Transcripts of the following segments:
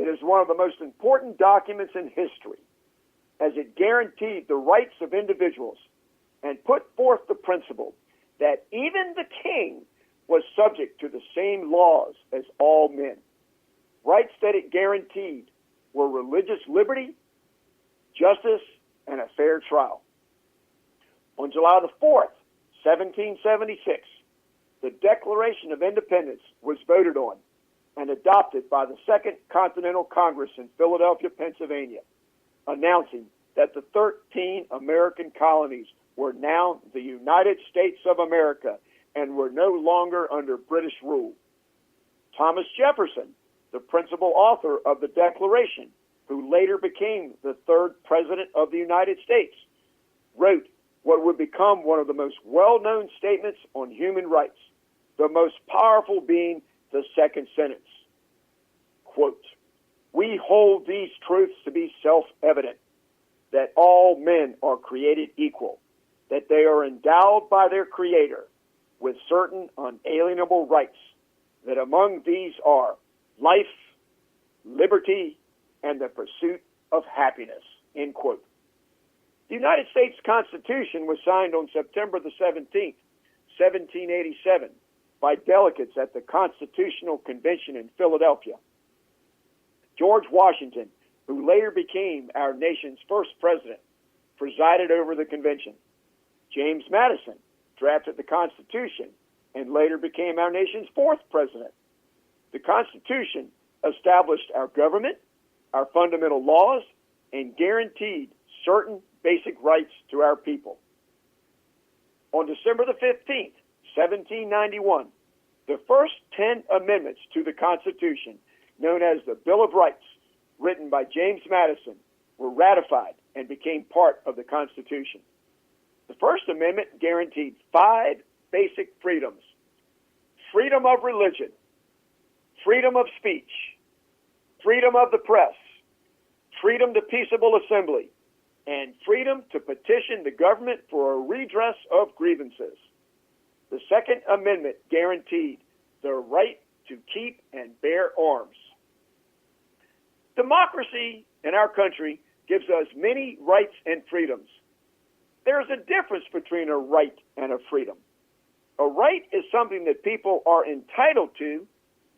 is one of the most important documents in history, as it guaranteed the rights of individuals and put forth the principle that even the king was subject to the same laws as all men. Rights that it guaranteed were religious liberty, justice, and a fair trial. On July the 4th, 1776, the Declaration of Independence was voted on and adopted by the Second Continental Congress in Philadelphia, Pennsylvania, announcing that the 13 American colonies were now the United States of America and were no longer under British rule. Thomas Jefferson, the principal author of the Declaration, who later became the third President of the United States, wrote what would become one of the most well-known statements on human rights, the most powerful being the second sentence. Quote, "We hold these truths to be self-evident, that all men are created equal, that they are endowed by their Creator with certain unalienable rights, that among these are life, liberty, and the pursuit of happiness." End quote. The United States Constitution was signed on September the 17th, 1787, by delegates at the Constitutional Convention in Philadelphia. George Washington, who later became our nation's first president, presided over the convention. James Madison drafted the Constitution and later became our nation's fourth president. The Constitution established our government, our fundamental laws, and guaranteed certain basic rights to our people. On December the 15th, 1791, the first 10 amendments to the Constitution, known as the Bill of Rights, written by James Madison, were ratified and became part of the Constitution. The First Amendment guaranteed 5 basic freedoms: freedom of religion, freedom of speech, freedom of the press, freedom to peaceable assembly, and freedom to petition the government for a redress of grievances. The Second Amendment guaranteed the right to keep and bear arms. Democracy in our country gives us many rights and freedoms. There is a difference between a right and a freedom. A right is something that people are entitled to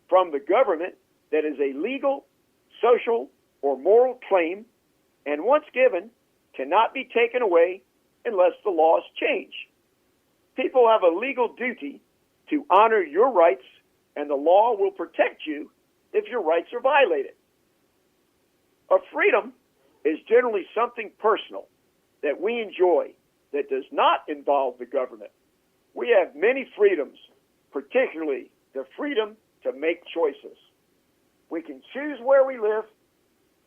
from the government that is a legal, social, or moral claim, and once given, cannot be taken away unless the laws change. People have a legal duty to honor your rights, and the law will protect you if your rights are violated. A freedom is generally something personal that we enjoy that does not involve the government. We have many freedoms, particularly the freedom to make choices. We can choose where we live,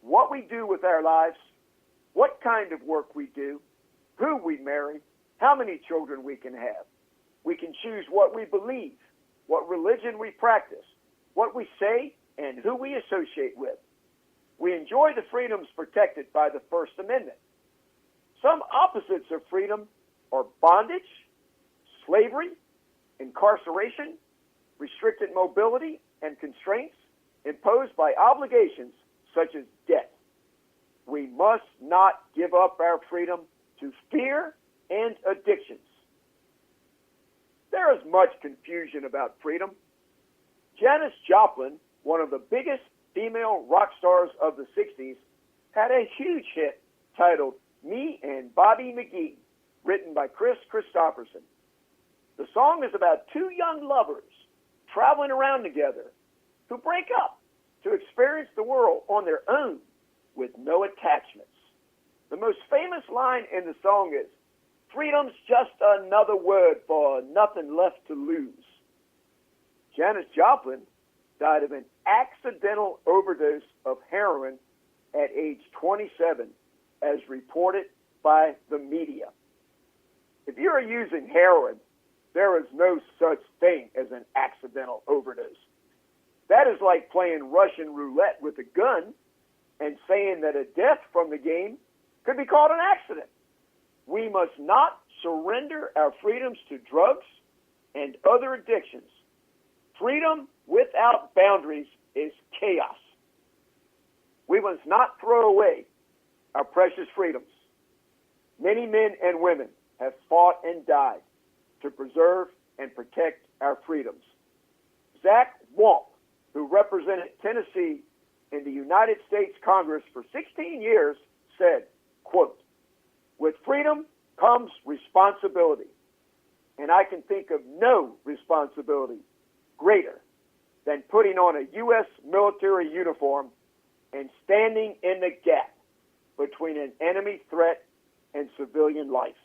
what we do with our lives, what kind of work we do, who we marry, how many children we can have. We can choose what we believe, what religion we practice, what we say, and who we associate with. We enjoy the freedoms protected by the First Amendment. Some opposites of freedom are bondage, slavery, incarceration, restricted mobility, and constraints imposed by obligations such as debt. We must not give up our freedom to fear and addictions. There is much confusion about freedom. Janis Joplin, one of the biggest female rock stars of the 60s, had a huge hit titled Me and Bobby McGee, written by Chris Christopherson. The song is about two young lovers traveling around together who break up to experience the world on their own with no attachments. The most famous line in the song is, "Freedom's just another word for nothing left to lose." Janis Joplin died of an accidental overdose of heroin at age 27, as reported by the media. If you are using heroin, there is no such thing as an accidental overdose. That is like playing Russian roulette with a gun and saying that a death from the game could be called an accident. We must not surrender our freedoms to drugs and other addictions. Freedom without boundaries is chaos. must not throw away our precious freedoms. Many men and women have fought and died to preserve and protect our freedoms. Zach Wamp, who represented Tennessee in the United States Congress for 16 years, said, quote, "With freedom comes responsibility, and I can think of no responsibility greater than putting on a U.S. military uniform and standing in the gap between an enemy threat and civilian life,"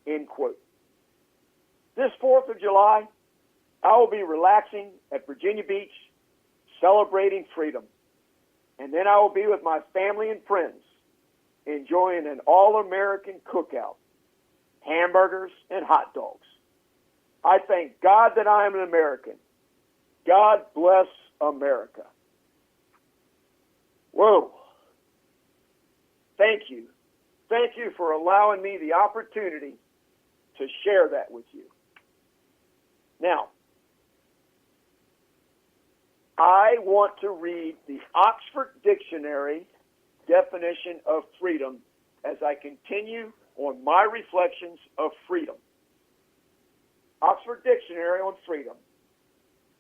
end quote. This 4th of July, I will be relaxing at Virginia Beach, celebrating freedom. And then I will be with my family and friends, enjoying an all-American cookout, hamburgers and hot dogs. I thank God that I am an American. God bless America. Whoa. Thank you. Thank you for allowing me the opportunity to share that with you. Now, I want to read the Oxford Dictionary definition of freedom as I continue on my reflections of freedom. Oxford Dictionary on freedom.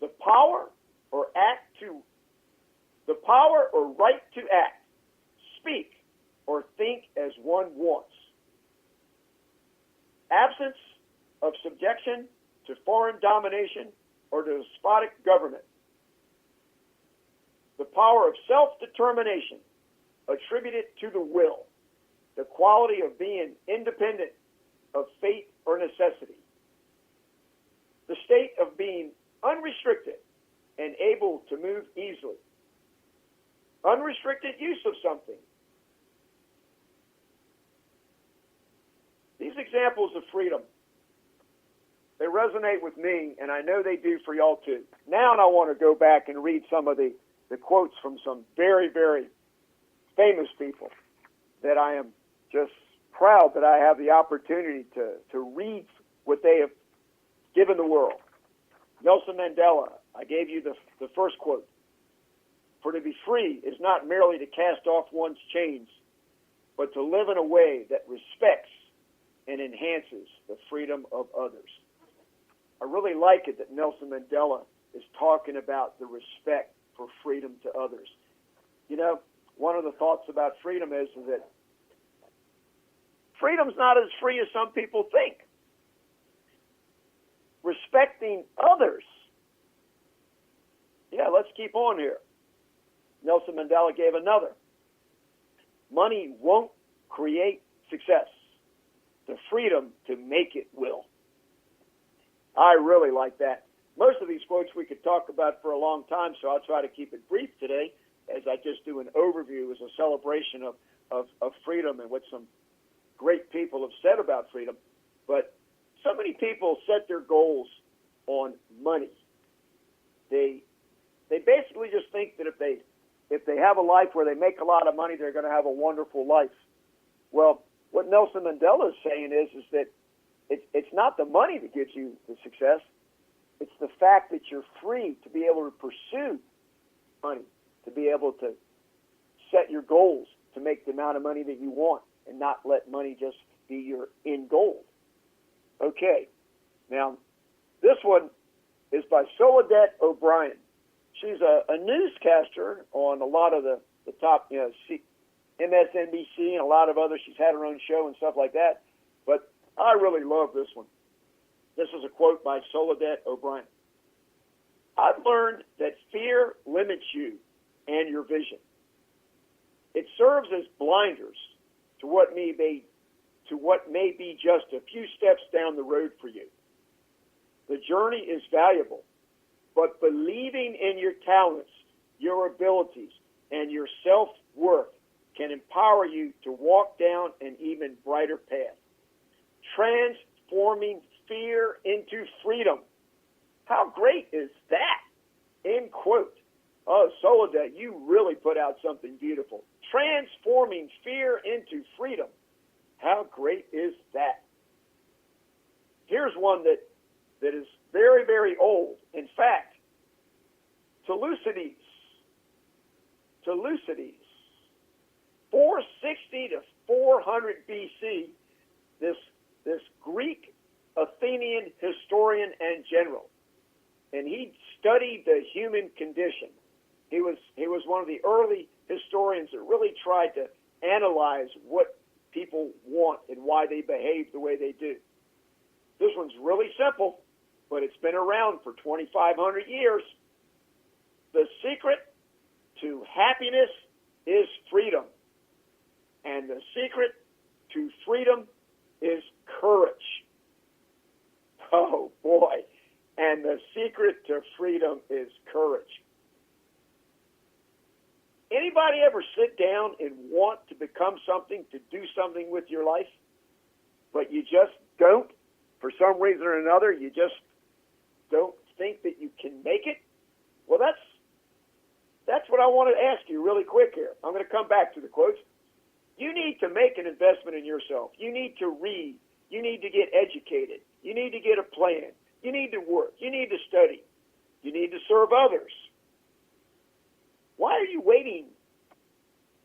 The power or right to act, speak, or think as one wants. Absence of subjection to foreign domination or to despotic government. The power of self-determination attributed to the will. The quality of being independent of fate or necessity. The state of being unrestricted and able to move easily. Unrestricted use of something. These examples of freedom, they resonate with me, and I know they do for y'all too. Now I want to go back and read some of the quotes from some very, very famous people that I am just proud that I have the opportunity to read what they have given the world. Nelson Mandela, I gave you the first quote. "For to be free is not merely to cast off one's chains, but to live in a way that respects and enhances the freedom of others." I really like it that Nelson Mandela is talking about the respect for freedom to others. You know, one of the thoughts about freedom is that freedom's not as free as some people think. Respecting others. Yeah, let's keep on here. Nelson Mandela gave another. "Money won't create success. The freedom to make it will." I really like that. Most of these quotes we could talk about for a long time, so I'll try to keep it brief today as I just do an overview as a celebration of freedom and what some great people have said about freedom. But so many people set their goals on money. They basically just think that if they have a life where they make a lot of money, they're going to have a wonderful life. Well, what Nelson Mandela is saying is that it's not the money that gives you the success. It's the fact that you're free to be able to pursue money, to be able to set your goals, to make the amount of money that you want, and not let money just be your end goal. Okay, now this one is by Soledad O'Brien. She's a newscaster on a lot of the top, MSNBC and a lot of others. She's had her own show and stuff like that. But I really love this one. This is a quote by Soledad O'Brien. "I've learned that fear limits you and your vision. It serves as blinders to what may be just a few steps down the road for you. The journey is valuable, but believing in your talents, your abilities, and your self-worth can empower you to walk down an even brighter path. Transforming fear into freedom." How great is that? End quote. Oh, Soledad, you really put out something beautiful. Transforming fear into freedom. How great is that? Here's one that is very, very old. In fact, Thucydides 60 to 400 BC, this Greek Athenian historian and general, and he studied the human condition. He was one of the early historians that really tried to analyze what people want and why they behave the way they do. This one's really simple, but it's been around for 2,500 years. The secret to happiness is freedom. And the secret to freedom is courage. Oh, boy. And the secret to freedom is courage. Anybody ever sit down and want to become something, to do something with your life, but you just don't? For some reason or another, you just don't think that you can make it? Well, that's what I want to ask you really quick here. I'm going to come back to the quotes. You need to make an investment in yourself. You need to read. You need to get educated. You need to get a plan. You need to work. You need to study. You need to serve others. Why are you waiting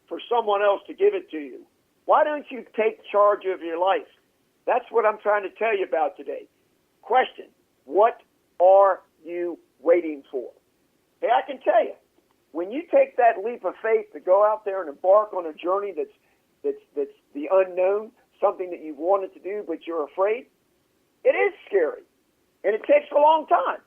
for someone else to give it to you? Why don't you take charge of your life? That's what I'm trying to tell you about today. Question, what are you waiting for? Hey, I can tell you, when you take that leap of faith to go out there and embark on a journey that's the unknown, something that you've wanted to do but you're afraid, it is scary, and it takes a long time.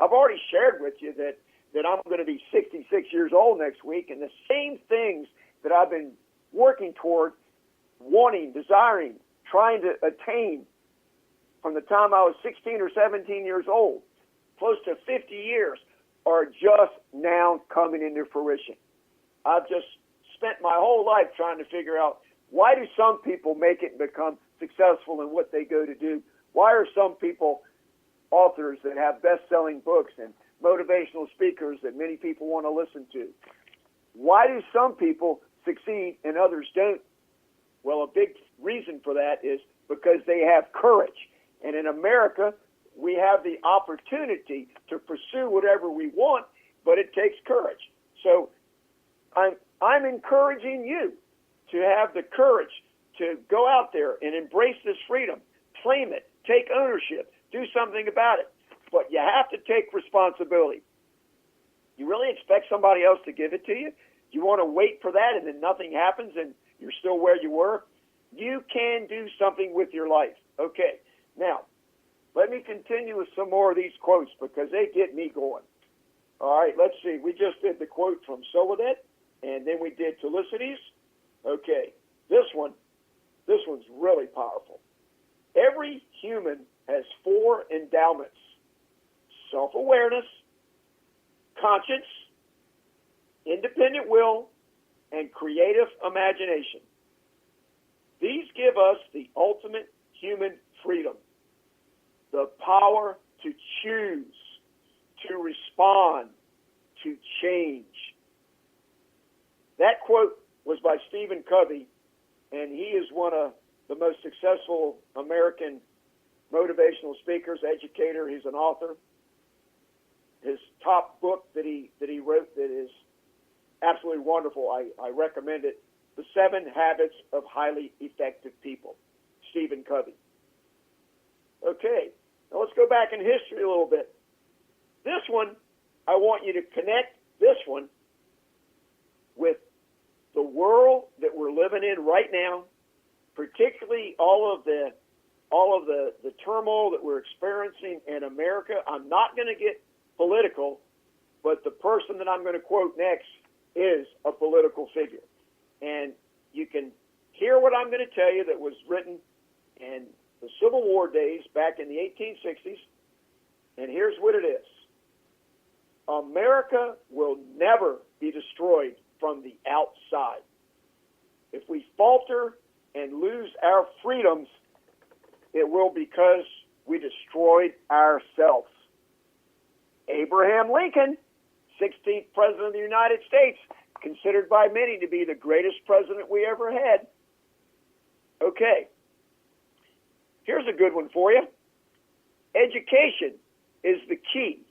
I've already shared with you that I'm going to be 66 years old next week, and the same things that I've been working toward, wanting, desiring, trying to attain from the time I was 16 or 17 years old, close to 50 years, are just now coming into fruition. I've just spent my whole life trying to figure out, why do some people make it and become successful in what they go to do? Why are some people authors that have best-selling books and motivational speakers that many people want to listen to? Why do some people succeed and others don't? Well, a big reason for that is because they have courage. And in America, we have the opportunity to pursue whatever we want, but it takes courage. So I'm encouraging you to have the courage to go out there and embrace this freedom, claim it, take ownership, do something about it. But you have to take responsibility. You really expect somebody else to give it to you? You want to wait for that and then nothing happens and you're still where you were? You can do something with your life. Okay, now, let me continue with some more of these quotes because they get me going. All right, let's see. We just did the quote from Soledad, and then we did Tulicides. Okay, this one's really powerful. Every human has 4 endowments: self-awareness, conscience, independent will, and creative imagination. These give us the ultimate human freedom, the power to choose, to respond, to change. That quote was by Stephen Covey, and he is one of the most successful American motivational speakers, educator. He's an author. His top book that he wrote that is absolutely wonderful, I recommend it, The 7 Habits of Highly Effective People, Stephen Covey. Okay, now let's go back in history a little bit. This one, I want you to connect this one with the world that we're living in right now, particularly all of the turmoil that we're experiencing in America. I'm not going to get political, but the person that I'm going to quote next is a political figure. And you can hear what I'm going to tell you that was written in the Civil War days back in the 1860s. And here's what it is. America will never be destroyed from the outside. If we falter and lose our freedoms, it will because we destroyed ourselves. Abraham Lincoln, 16th President of the United States, considered by many to be the greatest president we ever had. Okay, here's a good one for you. Education is the key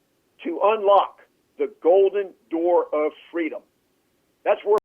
to unlock the golden door of freedom. That's where